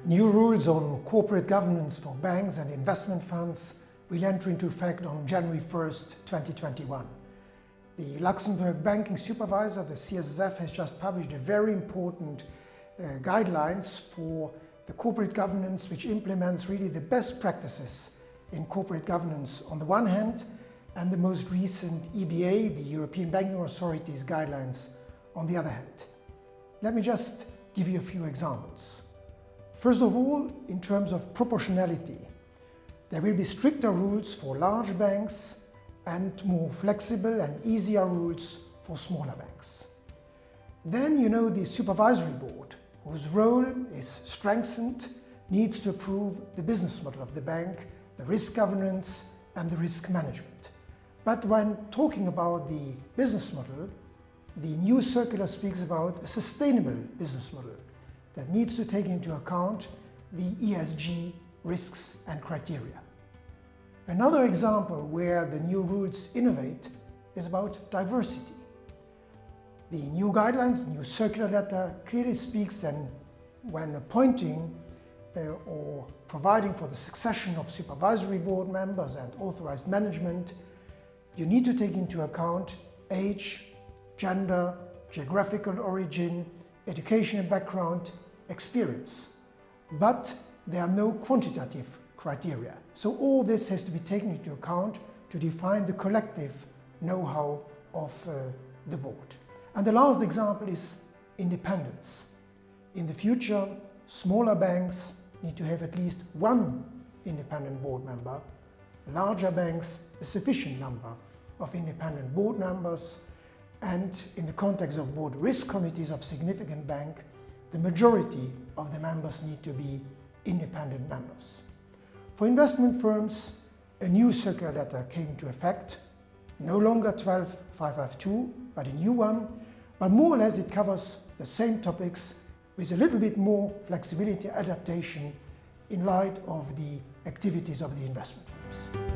New rules on corporate governance for banks and investment funds will enter into effect on January 1st, 2021. The Luxembourg banking supervisor, the CSSF, has just published a very important guidelines for the corporate governance, which implements really the best practices in corporate governance on the one hand, and the most recent EBA, the European Banking Authority's guidelines, on the other hand. Let me just give you a few examples. First of all, in terms of proportionality, there will be stricter rules for large banks and more flexible and easier rules for smaller banks. Then, the supervisory board, whose role is strengthened, needs to approve the business model of the bank, the risk governance and the risk management. But when talking about the business model, the new circular speaks about a sustainable business model that needs to take into account the ESG risks and criteria. Another example where the new rules innovate is about diversity. The new guidelines, the new circular letter, clearly speaks then when appointing or providing for the succession of supervisory board members and authorized management, you need to take into account age, gender, geographical origin, educational background, experience. But there are no quantitative criteria. So all this has to be taken into account to define the collective know-how of the board. And the last example is independence. In the future, smaller banks need to have at least one independent board member. Larger banks, a sufficient number of independent board members. And in the context of board risk committees of significant bank, the majority of the members need to be independent members. For investment firms, a new circular letter came into effect, no longer 12552, but a new one, but more or less it covers the same topics with a little bit more flexibility adaptation in light of the activities of the investment firms.